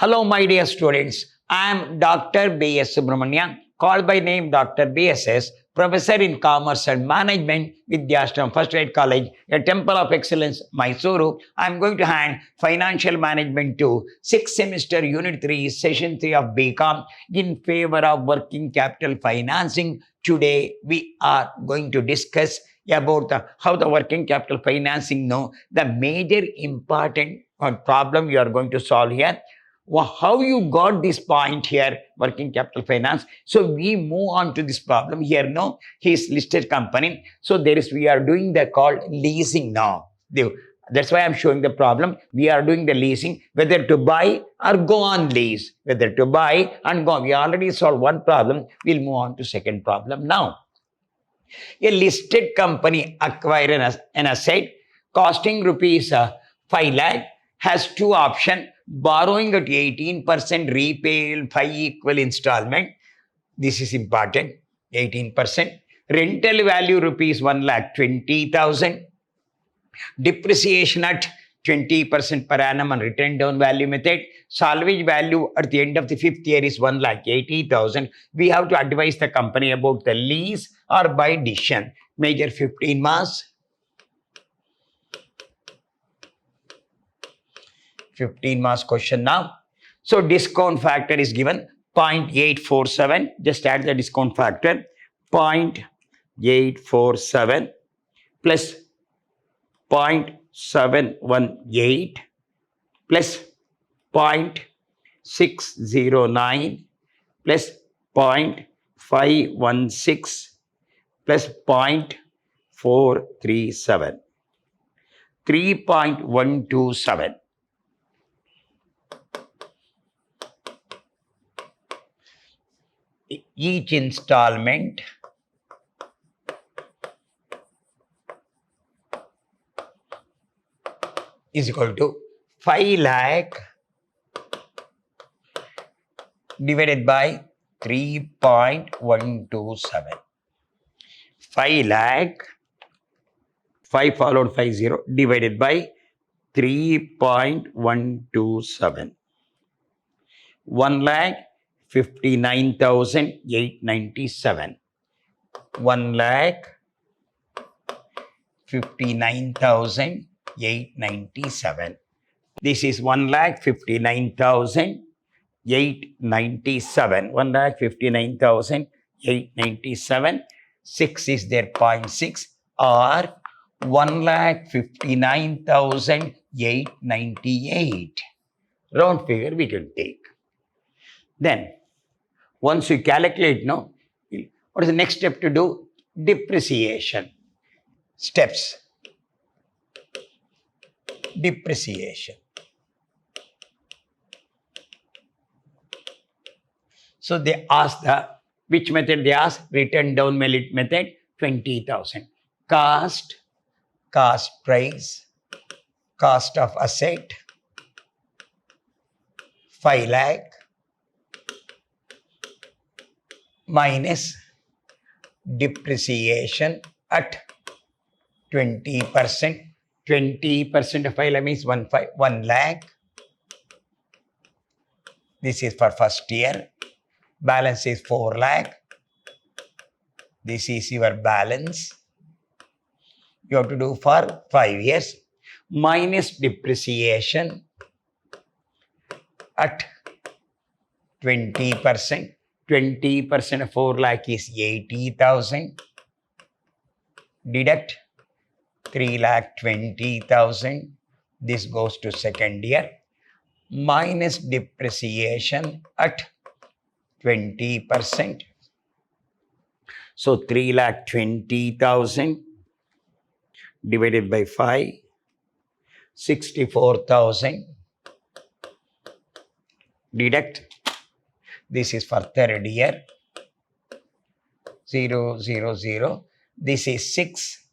Hello, my dear students. I am Dr. B.S. Subramanian, called by name Dr. BSS, Professor in Commerce and Management, Vidyashram First Grade College, a Temple of Excellence, Mysuru. I am going to hand Financial Management to 6th semester, Unit 3, Session 3 of BCom in favor of working capital financing. Today, we are going to discuss about how the working capital financing, the major important problem you are going to solve here. How you got this point here, working capital finance. So we move on to this problem here. No, his listed company. So we are doing the called leasing now. That's why I'm showing the problem. We are doing the leasing, whether to buy or go on lease, whether to buy and go on. We already solved one problem. We'll move on to second problem now. A listed company acquire an asset costing rupees 5 lakh, has two options: borrowing at 18%, repay in 5 equal installment. This is important. 18%. Rental value rupees 1,20,000. Depreciation at 20% per annum on return down value method. Salvage value at the end of the 5th year is 1,80,000. We have to advise the company about the lease or buy decision. Major 15 marks. 15 marks question now. So discount factor is given 0.847. Just add the discount factor. 0.847 plus 0.718 plus 0.609 plus 0.516 plus 0.437. 3.127. Each installment is equal to 5 lakh divided by 3.127. 5 lakh, 5 followed 50 divided by 3.127. 1,59,897. 1,59,897. This is 1,59,897. 1,59,897. 6 is there, 0.6 or 1,59,898. Round figure we can take. Then, once you calculate, what is the next step to do? Depreciation. Steps. Depreciation. So they ask which method they ask? Return down method, 20,000. Cost price, cost of asset, 5 lakh minus depreciation at 20%. 20% of 5 lakh means 1 lakh. This is for first year. Balance is 4 lakh. This is your balance. You have to do for 5 years. Minus depreciation at 20%. 20% of 4 lakh is 80,000. Deduct 3,20,000. This goes to second year. Minus depreciation at 20%. So 3,20,000 divided by 5, 64,000. Deduct. This is for third year. 0, 0, 0. This is 6.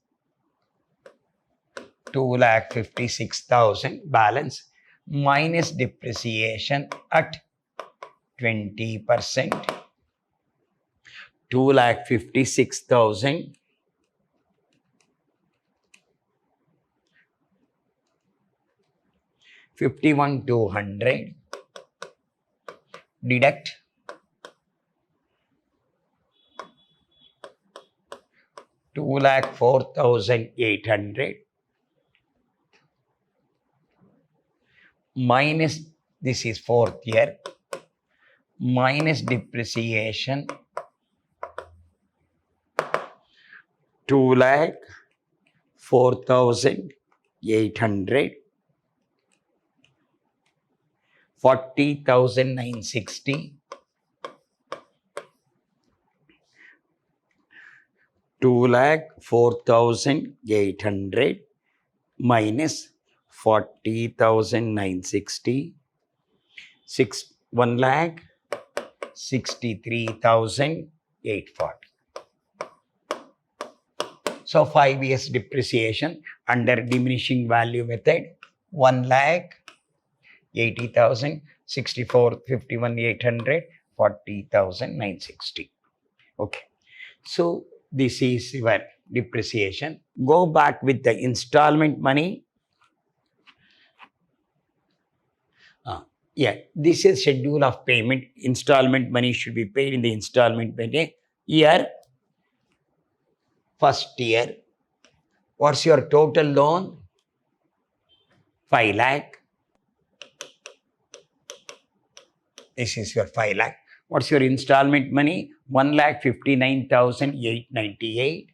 2,56,000 balance minus depreciation at 20%. 2,56,000 51,200 deduct 2,04,800 minus, this is fourth year, minus depreciation 2,04,800, 40,960, 2,04,800 minus 40,960, 1,63,840. So 5 years depreciation under diminishing value method, 1,80,000, 64, 51, 800, 40,960. Okay. So this is your depreciation. Go back with the installment money. This is schedule of payment. Installment money should be paid in the installment money. Year, first year. What's your total loan? 5 lakh. This is your 5 lakh. What's your installment money? 1,59,898.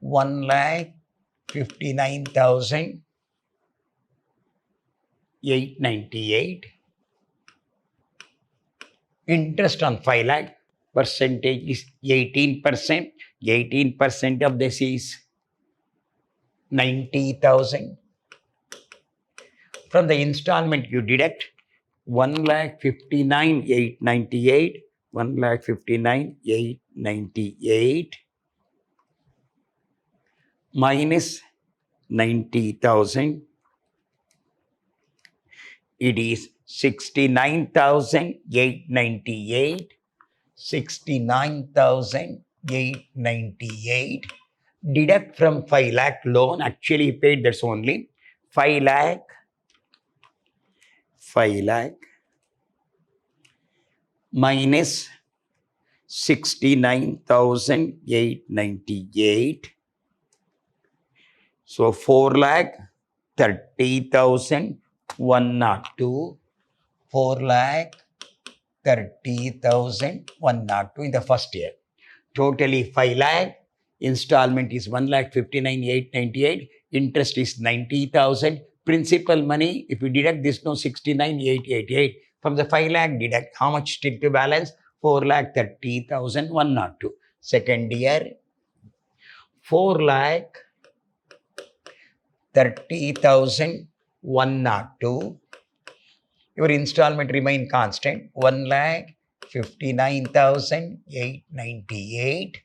1,59,898. Interest on 5 lakh. Percentage is 18%. 18% of this is 90,000. From the installment you deduct 1,59,898, 1,59,898 minus 90,000. It is 69,898. 69,898. Deduct from 5 lakh loan actually paid, that's only 5 lakh. 5 lakh minus 69,898. So 4,30,102. 4,30,102 in the first year. Totally 5 lakh. Installment is 1,59,898. Interest is 90,000. Principal money, if you deduct this, no, 69,888. From the 5 lakh, deduct how much still to balance? 4,30,102. Second year, 4,30,102. Your installment remain constant, 1,59,898.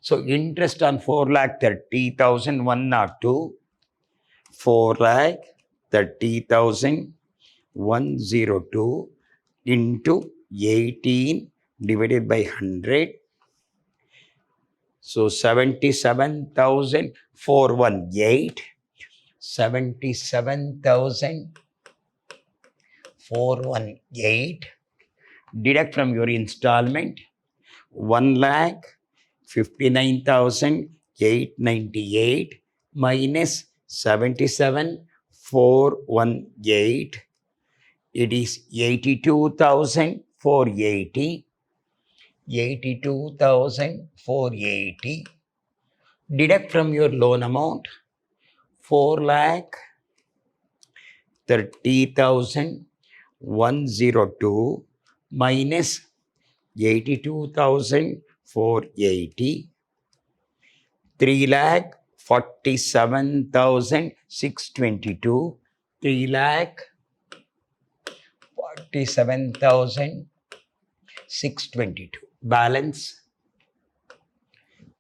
So interest on 4,30,102, 4,30,102 into 18 divided by 100. So 77,418. 77,418. Deduct from your installment 1,59,898 minus 77,418. It is 82,480. 82,480. Deduct from your loan amount 4,30,102 minus 82,480. 3,47,622. 3,47,622. Balance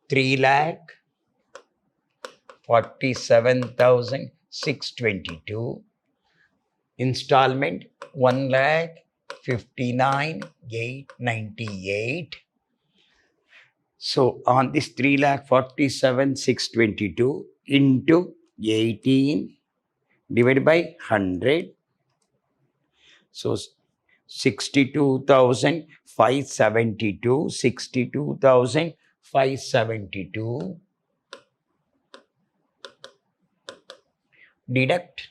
3,47,622. Installment 1,59,898. So on this 3,47,622 into 18 divided by 100. So 62,572, 62,572, deduct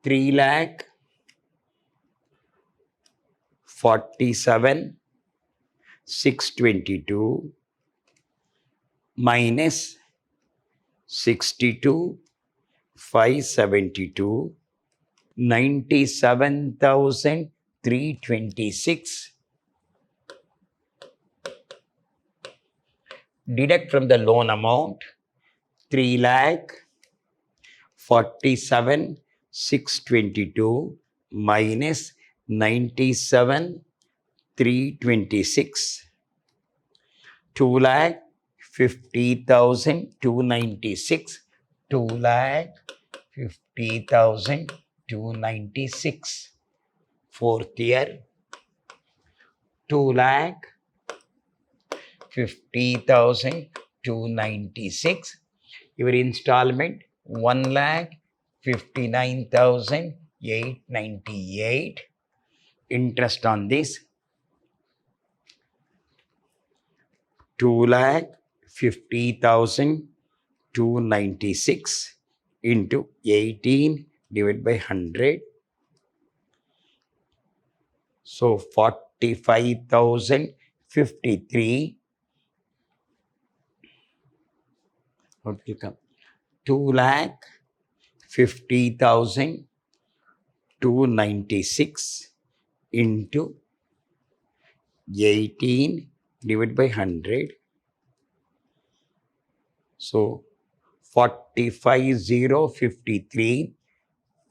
3,47,622 minus 62,572, 97,326. Deduct from the loan amount 3,47,622 minus 97,326. 2,50,296. 2,50,296. Fourth year, 2,50,296. Your installment 1,59,898. Interest on this 2,50,296 into 18 divided by 100. So 45,053. What will come? 2,50,296 into 18 divided by 100. So 45,053,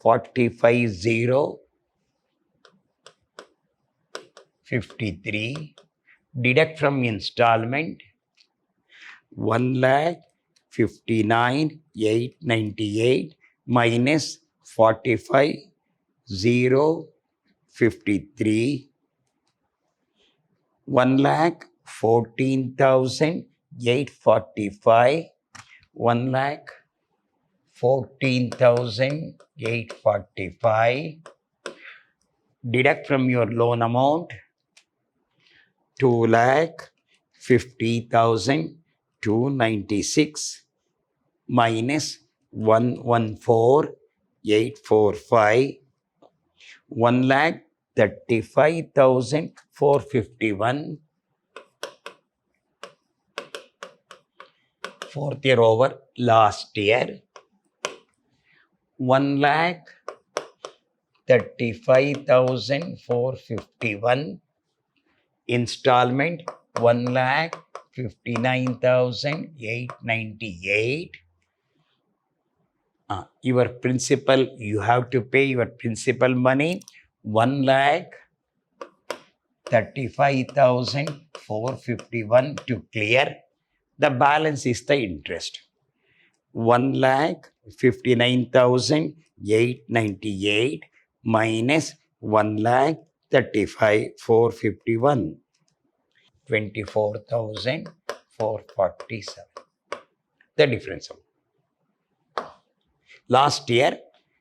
45,053. Deduct from installment 1,59,898 minus 45,053, 1,14,845, 1,14,845. Deduct from your loan amount 2,50,296 minus 114,845, 1,35,451. Fourth year over, last year, 1,35,451. Installment 1,59,898. Your principal, you have to pay your principal money 1,35,451 to clear. The balance is the interest. 1,59,898 minus 1,35,451. 24,447. The difference. Last year,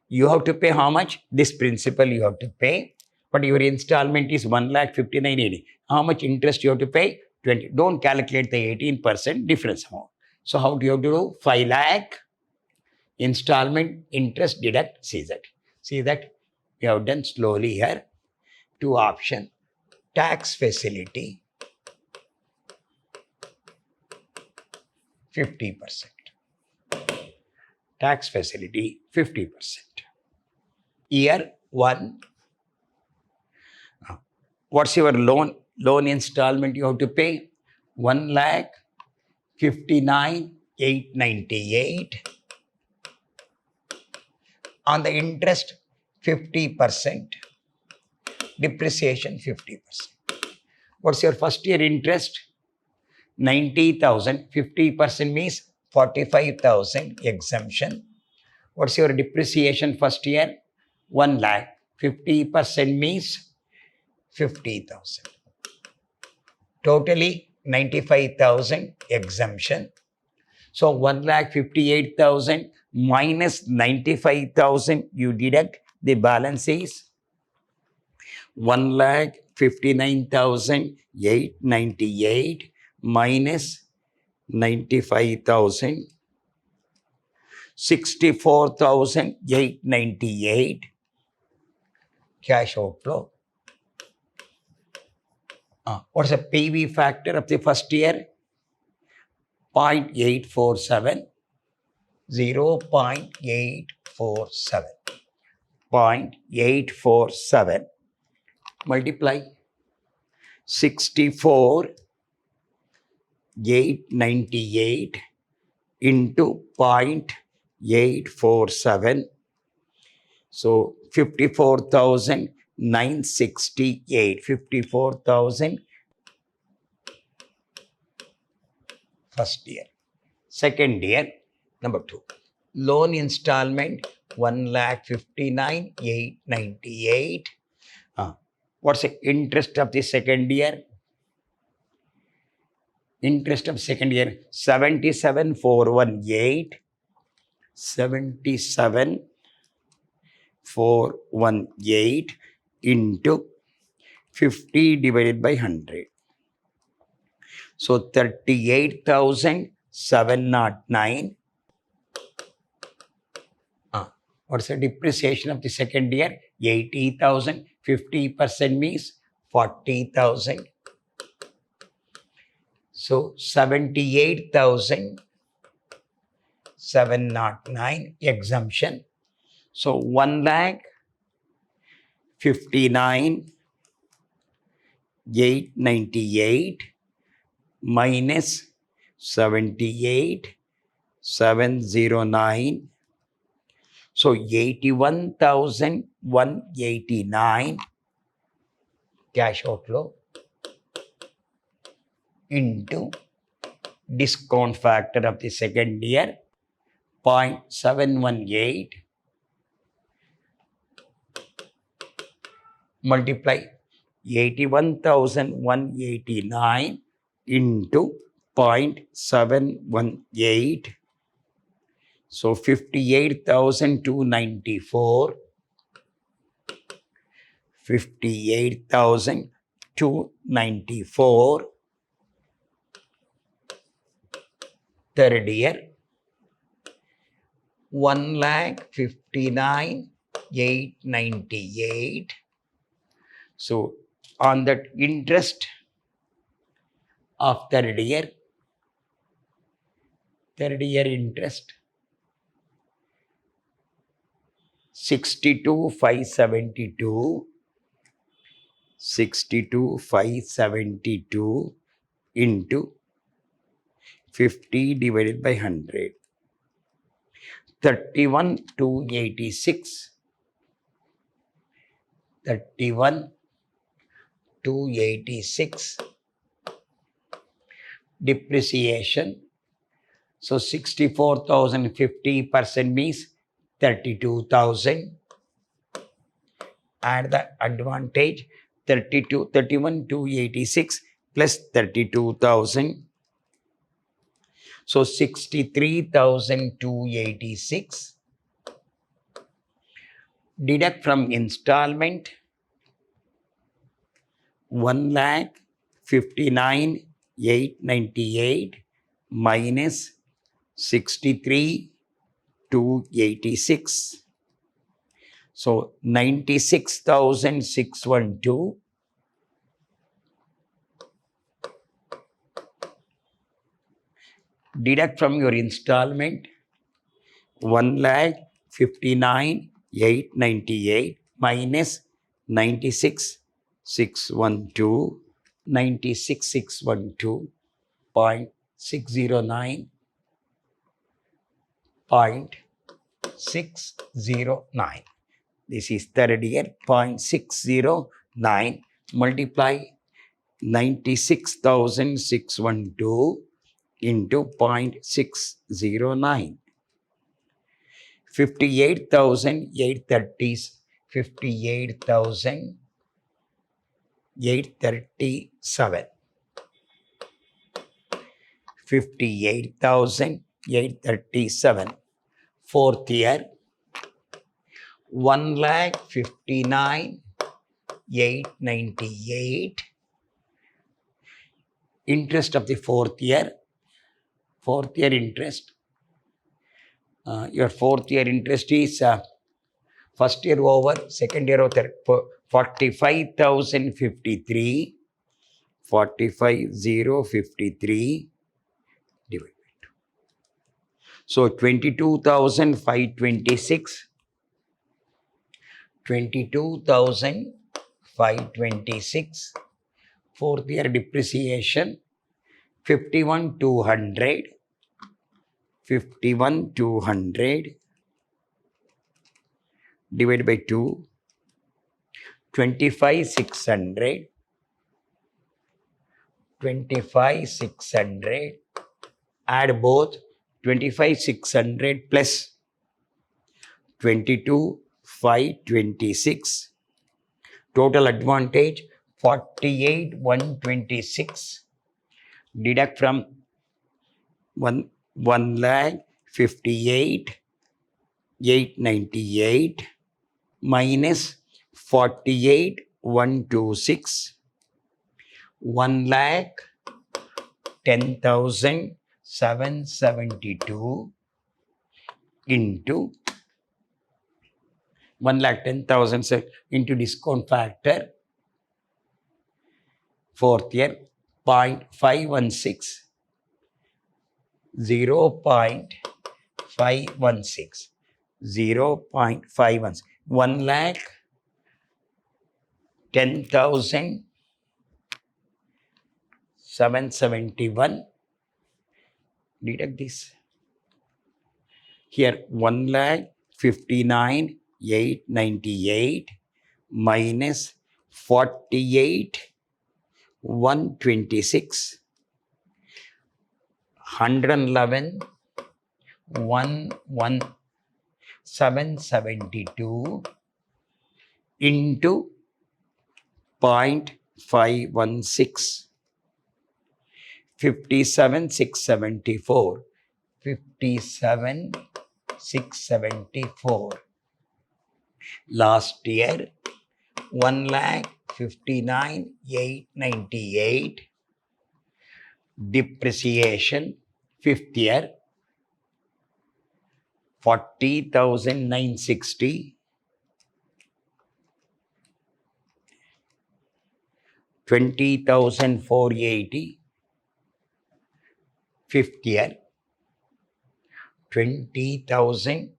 you have to pay how much? This principal you have to pay. But your installment is 1,59,880. How much interest you have to pay? 20. Don't calculate the 18% difference amount. So how do you have to do? 5 lakh installment interest deduct. See that. See that? We have done slowly here. Two options. Tax facility 50%. Tax facility 50%. Year 1. What's your loan? Loan installment you have to pay 1,59,898. On the interest 50%. Depreciation 50%. What's your first year interest? 90,000. 50% means 45,000 exemption. What's your depreciation first year? 1 lakh. 50% means 50,000. Totally 95,000 exemption. So 1,58,000 minus 95,000 you deduct. The balance is 1,59,898 minus 95,000, 64,898 cash outflow. What's the PV factor of the first year? 0.847. 0.847. 0.847 multiply 64,898 into 0.847. So 54,968. 54,000 first year. Second year, number 2. Loan installment 1,59,898. What's the interest of the second year? Interest of second year 77,418. 77,418 into 50 divided by 100. So 38,709. What's the depreciation of the second year? 80,000. 50% means 40,000. So 78,709 exemption. So 1,59,898 minus 78,709. So 81,189 cash outflow into discount factor of the second year 0.718 multiply 81,189 into 0.718. So 58,294. 58,294. Third year 1,59,898. So on that interest of third year interest 62,572. 62,572 into 50 divided by 100. 31,286. 31,286 depreciation. So 64,000 50% means 32,000. Add the advantage 31,286 plus 32,000. So 63,286. Deduct from installment 1,59,898 minus 63,286. So 96,612. Deduct from your installment 1,59,898 minus 96,612. 96,612 0.609. 0.609. This is third year 0.609 multiply 96,612 into 0.609. 58,830. 58,837. 58,837. Fourth year 1,59,898 898. Interest of the fourth year interest. Your fourth year interest is first year over, second year over, 45,053. 45,053 divided by 2. So 22,526. 22,526. Fourth year depreciation 51,200. 51,200 divided by 2. 25,600. 25,600. Add both. 25,600 plus 22,526. Total advantage 48,126. Deduct from 1,58,898 minus 48,126. 1,10,772 into 1,10,000 into discount factor. Fourth year 0.516. 0.516. 0.516. 1,10,771. Deduct this. Here 1,59,898 minus 48,126. 111,772 into 0.516. 57,674. 57,674. Last year 1,59,898. Depreciation fifth year 40,960. 20,480. Fifth year 20,000.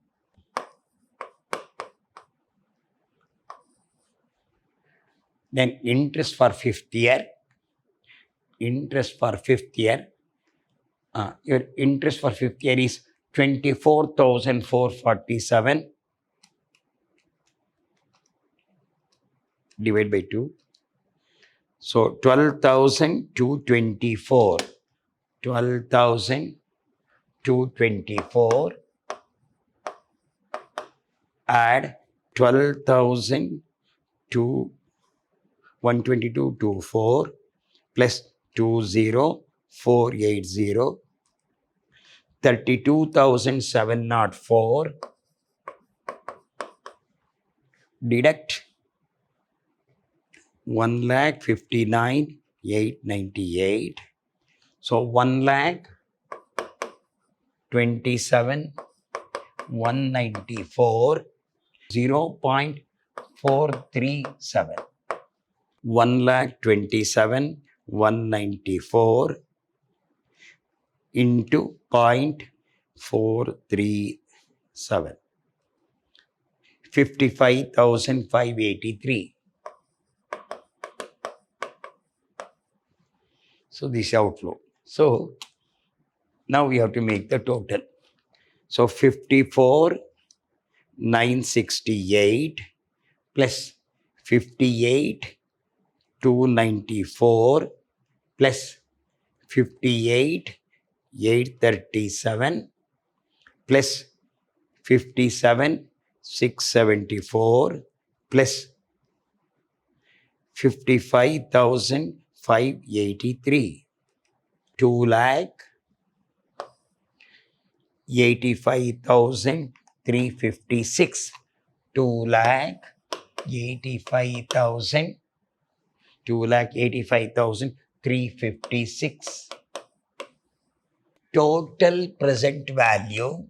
Then interest for fifth year. Interest for fifth year. Your interest for fifth year is 24,447 divided by 2. So 12,224. 12,224. Add 12,000 to 122.24 plus 20,480. 32,704. Deduct 1,59,898. So 1,27,194. 0.437. 1,27,194 into 0.437. 55,583. So this is outflow. So now we have to make the total. So 54,968 plus 58,294 plus 58,837 plus 57,674 plus 55,583. 2,85,356. 2,85,356. 85,000, 2,85,356. Total present value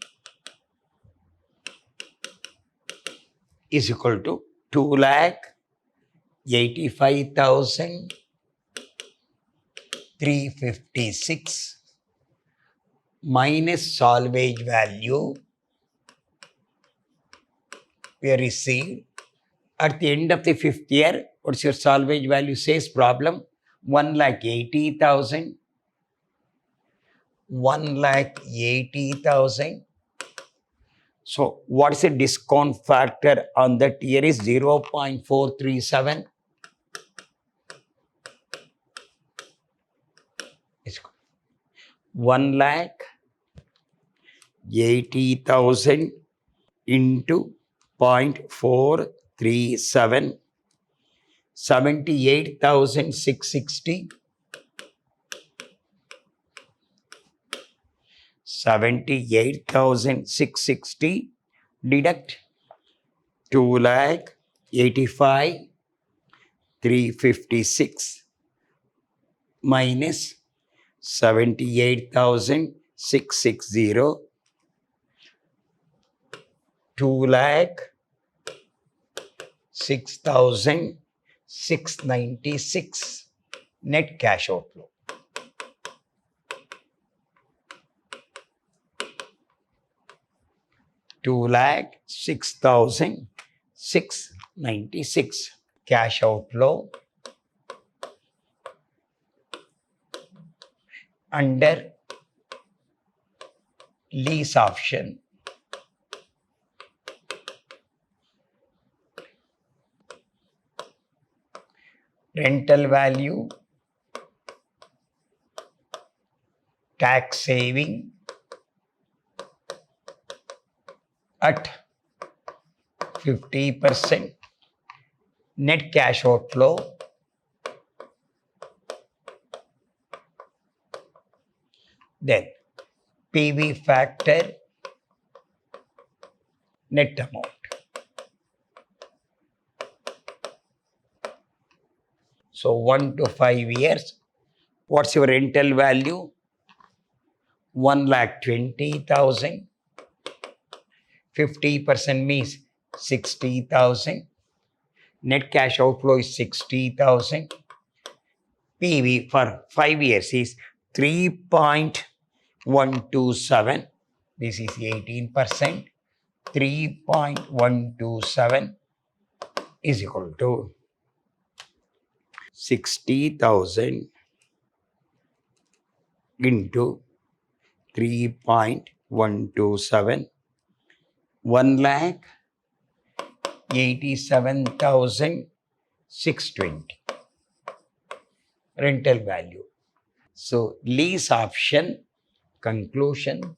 is equal to 2,85,356 minus salvage value we received at the end of the 5th year. What's your salvage value says problem? 1,80,000. 1,80,000. So what is the discount factor on that year is 0.437. It's 1,80,000 into 0.437, 78,660. 78,660 deduct 2,85,356 minus 78,660, 2,06,696 net cash outflow. 2,06,696 cash outflow under lease option. Rental value, tax saving at 50%, net cash outflow then PV factor, net amount. So 1 to 5 years, what's your rental value? 1,20,000. 50% means 60,000. Net cash outflow is 60,000. PV for 5 years is 3.127. This is 18%. 3.127 is equal to 60,000 into 3.127, 1,87,620 rental value. So lease option conclusion.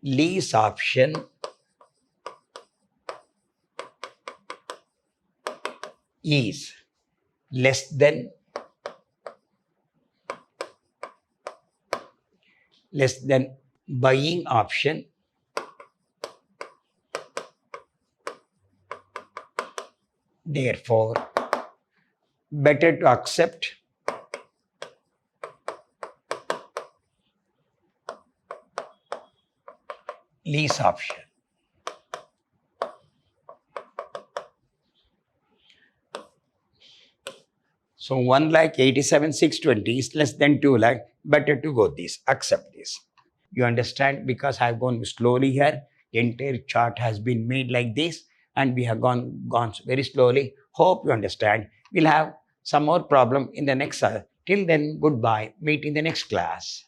Lease option is less than buying option. Therefore, better to accept lease option. So 1,87,620 is less than 2 lakh. Better to go this, accept this. You understand? Because I have gone slowly here. The entire chart has been made like this and we have gone very slowly. Hope you understand. We'll have some more problem in the next. Till then, goodbye. Meet in the next class.